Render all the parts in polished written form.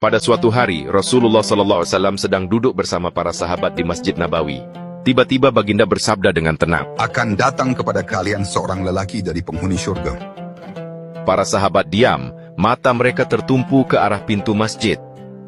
Pada suatu hari, Rasulullah SAW sedang duduk bersama para sahabat di Masjid Nabawi. Tiba-tiba baginda bersabda dengan tenang, "Akan datang kepada kalian seorang lelaki dari penghuni surga." Para sahabat diam, mata mereka tertumpu ke arah pintu masjid.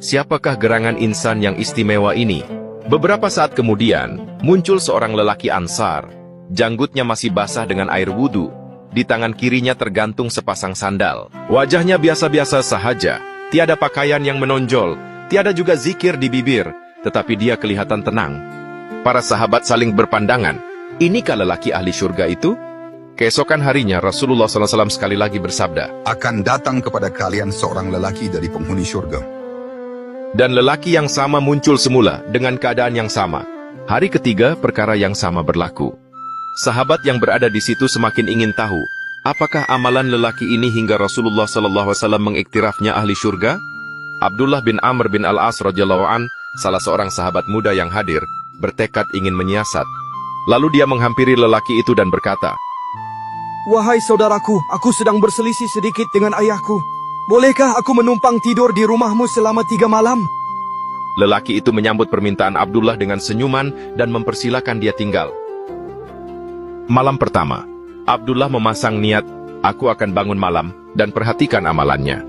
Siapakah gerangan insan yang istimewa ini? Beberapa saat kemudian, muncul seorang lelaki Ansar. Janggutnya masih basah dengan air wudhu. Di tangan kirinya tergantung sepasang sandal. Wajahnya biasa-biasa sahaja. Tiada pakaian yang menonjol, tiada juga zikir di bibir, tetapi dia kelihatan tenang. Para sahabat saling berpandangan, inikah lelaki ahli surga itu? Keesokan harinya Rasulullah SAW sekali lagi bersabda, "Akan datang kepada kalian seorang lelaki dari penghuni surga." dan lelaki yang sama muncul semula dengan keadaan yang sama. Hari ketiga perkara yang sama berlaku. Sahabat yang berada di situ semakin ingin tahu, apakah amalan lelaki ini hingga Rasulullah SAW mengiktirafnya ahli surga? Abdullah bin Amr bin Al-As radhiyallahu an, salah seorang sahabat muda yang hadir, bertekad ingin menyiasat. Lalu dia menghampiri lelaki itu dan berkata, "Wahai saudaraku, aku sedang berselisih sedikit dengan ayahku. Bolehkah aku menumpang tidur di rumahmu selama 3 malam?" Lelaki itu menyambut permintaan Abdullah dengan senyuman dan mempersilakan dia tinggal. Malam pertama, Abdullah memasang niat, aku akan bangun malam dan perhatikan amalannya.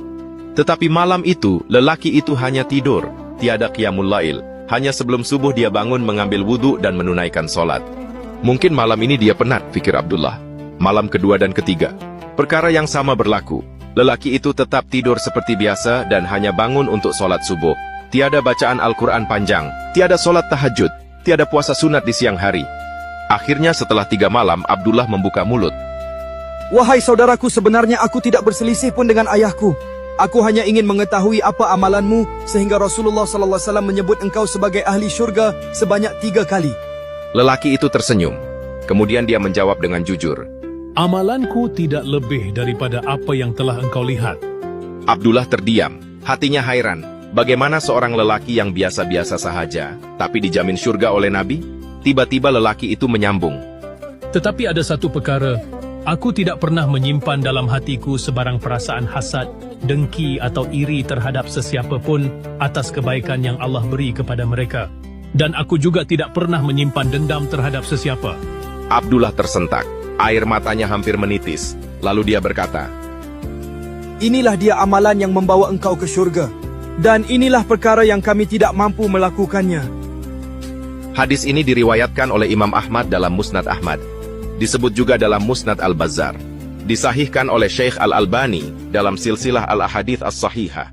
Tetapi malam itu, lelaki itu hanya tidur, tiada qiyamul lail. Hanya sebelum subuh dia bangun mengambil wudhu dan menunaikan sholat. Mungkin malam ini dia penat, pikir Abdullah. Malam kedua dan ketiga, perkara yang sama berlaku. Lelaki itu tetap tidur seperti biasa dan hanya bangun untuk sholat subuh. Tiada bacaan Al-Quran panjang, tiada sholat tahajud, tiada puasa sunat di siang hari. Akhirnya setelah 3 malam, Abdullah membuka mulut. "Wahai saudaraku, sebenarnya aku tidak berselisih pun dengan ayahku. Aku hanya ingin mengetahui apa amalanmu, sehingga Rasulullah SAW menyebut engkau sebagai ahli syurga sebanyak 3 kali. Lelaki itu tersenyum. Kemudian dia menjawab dengan jujur, Amalanku tidak lebih daripada apa yang telah engkau lihat. Abdullah terdiam, hatinya hairan. Bagaimana seorang lelaki yang biasa-biasa sahaja, tapi dijamin surga oleh Nabi? Tiba-tiba lelaki itu menyambung, Tetapi ada satu perkara, aku tidak pernah menyimpan dalam hatiku sebarang perasaan hasad, dengki atau iri terhadap sesiapa pun atas kebaikan yang Allah beri kepada mereka. Dan aku juga tidak pernah menyimpan dendam terhadap sesiapa." Abdullah tersentak. Air matanya hampir menitis. Lalu dia berkata, Inilah dia amalan yang membawa engkau ke syurga. Dan inilah perkara yang kami tidak mampu melakukannya. hadis ini diriwayatkan oleh Imam Ahmad dalam Musnad Ahmad. Disebut juga dalam Musnad Al-Bazzar. Disahihkan oleh Syekh Al-Albani dalam Silsilah Al-Ahadits As-Sahihah.